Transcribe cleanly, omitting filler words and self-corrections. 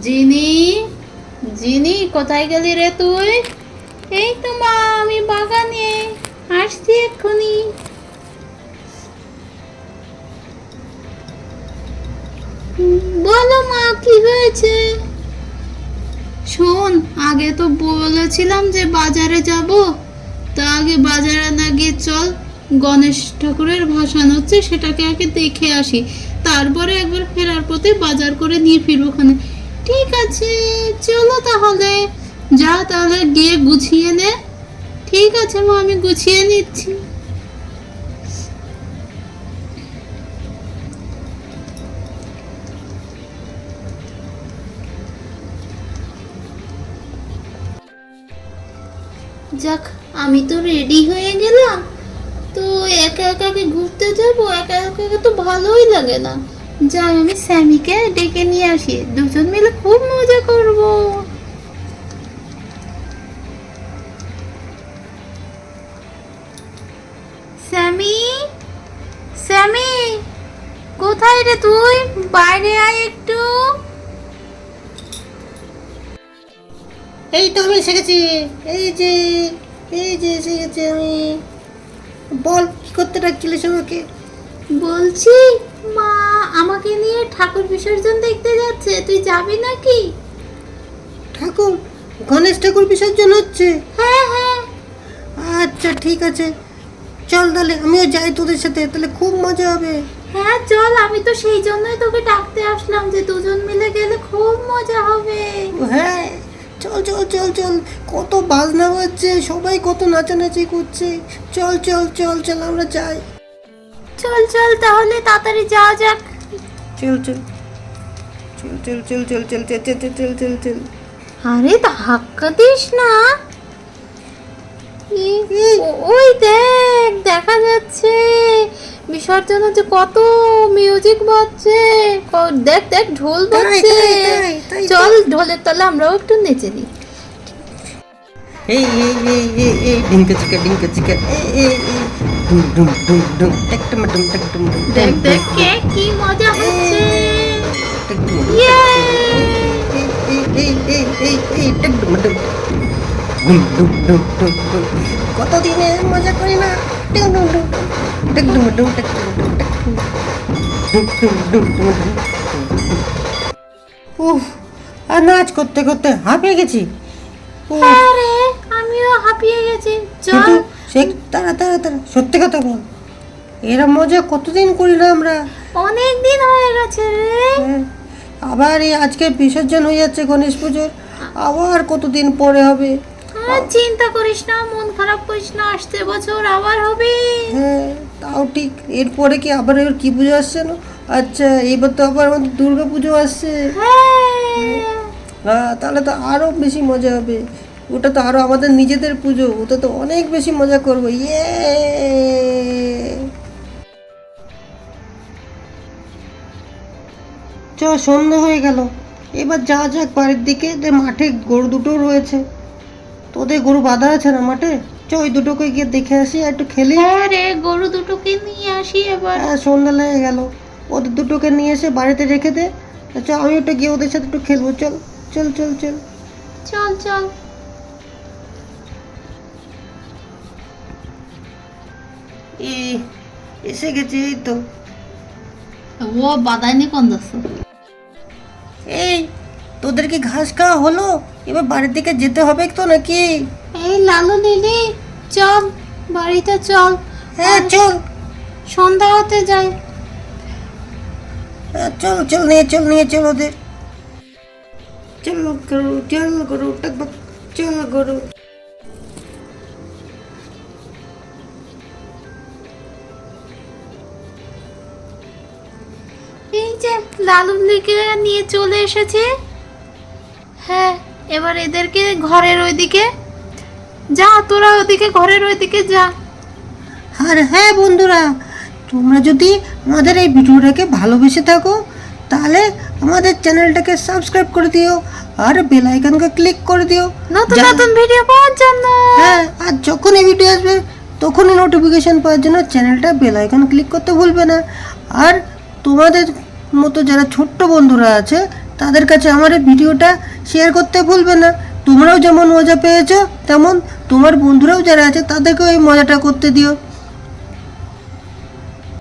জিনি, জিনি কোথায় গেলি রে তুই? এই তো মা, আমি বাগানে আসছি এক্ষুনি। বলো মা, কি হয়েছে? শোন, আগে তো বলেছিলাম যে বাজারে যাব, তা আগে বাজারে না গিয়ে চল, গণেশ ঠাকুরের ভাসান হচ্ছে, সেটাকে আগে দেখে আসি, তারপরে একবার ফেরার পথে বাজার করে নিয়ে ফিরবো ওখানে। ঠিক আছে, চলো তাহলে। যা তাহলে গিয়ে গুছিয়ে নে। ঠিক আছে মা, আমি গুছিয়ে নিচ্ছি। যাক, আমি তো রেডি হয়ে গেলাম। তো একা একা কি ঘুরতে যাব? একা একা তো ভালোই লাগে না। যাই, আমি স্যামিকে ডেকে নিয়ে আসি, দুজন মিলে খুব মজা করব। স্যামি, স্যামি, কোথায় রে তুই? বাইরে আয় একটু। এই তো আমি এসে গেছি। এই যে এই যে এসে গেছি আমি। বল, কি করতে ডাকছিলিস আমাকে? বলছি, মা আমাকে নিয়ে ঠাকুর বিসর্জন দেখতে যাচ্ছে, তুই যাবি নাকি? ঠাকুর? গণেশ ঠাকুর বিসর্জন হচ্ছে? হ্যাঁ হ্যাঁ। আচ্ছা ঠিক আছে, চল তাহলে আমিও যাই তোদের সাথে, তাহলে খুব মজা হবে। হ্যাঁ চল, আমি তো সেই জন্যই তোকে ডাকতে আসলাম যে দুজন মিলে গেলে খুব মজা হবে। হ্যাঁ, চল চল চল চল, কত বাজনা বাজছে, সবাই কত নাচানাচি করছে। চল চল চল চল, আমরা যাই। চল চল তাহলে, তাড়াতাড়ি যাওয়া যাক। চল চল চল চল চল চল চল চল চল চল চল চল চল। আরে ধাক্কা দিস না। ওই দেখ, দেখা যাচ্ছে বিসর্জন হচ্ছে, কত মিউজিক বাজছে। দেখ দেখ, ঢোল বাজছে। তাই। চল, ঢোলের তলে আমরাও একটু নেচে দিই। এই এই এই এই এই ডিঙ্কা চিকা এই ডুম ডুম ডুম ডুম টেকটম ডুম টেকটম ডুম। দেখ দেখ, কে কি মজা হচ্ছে। ইয়ে! এই এই এই এই টেকটম ডুম ডুম ডুম ডুম ডুম ডুম। কতদিনে মজা করি না। ডুম ডুম ডুম টেকটম ডুম টেকটম ডুম টেকটম ডুম ডুম ডুম ডুম ডুম। উফ, আর নাচ করতে করতে হাঁপিয়ে গেছি। আরে আমিও হাঁপিয়ে গেছি। চল। কিন্তু সে তারা তারা তারা সত্যি কথা বল, এরা মজা কতদিন করি না আমরা। অনেক দিন হয়ে গেছে রে। হ্যাঁ, আবার এই আজকে বিসর্জন হয়ে যাচ্ছে গণেশ পুজোর, আবার কতদিন পরে হবে। আর চিন্তা করিস না, মন খারাপ করিস না, আসতে বছর আবার হবে। হ্যাঁ, তাও ঠিক। এরপরে কি আবার এবার কি পুজো আসছে না? আচ্ছা, এবার তো আবার আমাদের দুর্গা পুজো আসছে। হ্যাঁ। হ্যাঁ, তাহলে তো আরো বেশি মজা হবে। ওটা তো আরো আমাদের নিজেদের পুজো, ওটা তো অনেক বেশি মজা করবো। ইয়ে! চ, সন্ধ্যা হয়ে গেল, এবার যা যাক বাড়ির দিকে। মাঠে গরু দুটো রয়েছে, তোদের গরু বাঁধা আছে না মাঠে? চ, ওই দুটোকে গিয়ে দেখে আসি, আর একটু খেলি। হ্যাঁ রে, গরু দুটোকে নিয়ে আসি এবার। হ্যাঁ, সন্ধ্যা লেগে গেল, ওদের দুটোকে নিয়ে এসে বাড়িতে রেখে দে। চ, আমি একটু গিয়ে ওদের সাথে একটু খেলবো। চল চল চল চল। চল চল। এই এসে গেছে, এই তো। ও বাদাইনি কোন যাচ্ছে? এই, তোদের কি ঘাস খাওয়া হলো? এবার বাড়ির দিকে যেতে হবে তো নাকি? এই লালু লিলি, চল বাড়িতে চল। হ্যাঁ চল। সন্ধ্যা হতে যাই। হ্যাঁ, চল চল, নিয়ে চল ওদের। চল গরু টকবক, চল গরু। এই যে লালু লিলিকে নিয়ে চলে এসেছে। হ্যাঁ, এবার এদেরকে ঘরের ওইদিকে যা, তোরা ওদিকে ঘরের ওইদিকে যা। আর হ্যাঁ বন্ধুরা, তোমরা যদি আমাদের এই ভিডিওটাকে ভালোবেসে থাকো, তাহলে আমাদের চ্যানেলটাকে সাবস্ক্রাইব করে দিও, আর বেল আইকনকে ক্লিক করে দিও নতুন নতুন ভিডিও পাওয়ার জন্য। হ্যাঁ, আর যখনই ভিডিও আসবে তখনই নোটিফিকেশন পাওয়ার জন্য চ্যানেলটা বেল আইকন ক্লিক করতে ভুলবে না। আর তোমাদের মতো যারা ছোট্ট বন্ধুরা আছে তাদের কাছে আমার এই ভিডিওটা শেয়ার করতে ভুলবে না। তোমরাও যেমন মজা পেয়েছো তেমন তোমার বন্ধুরাও যারা আছে তাদেরকেও এই মজাটা করতে দিও।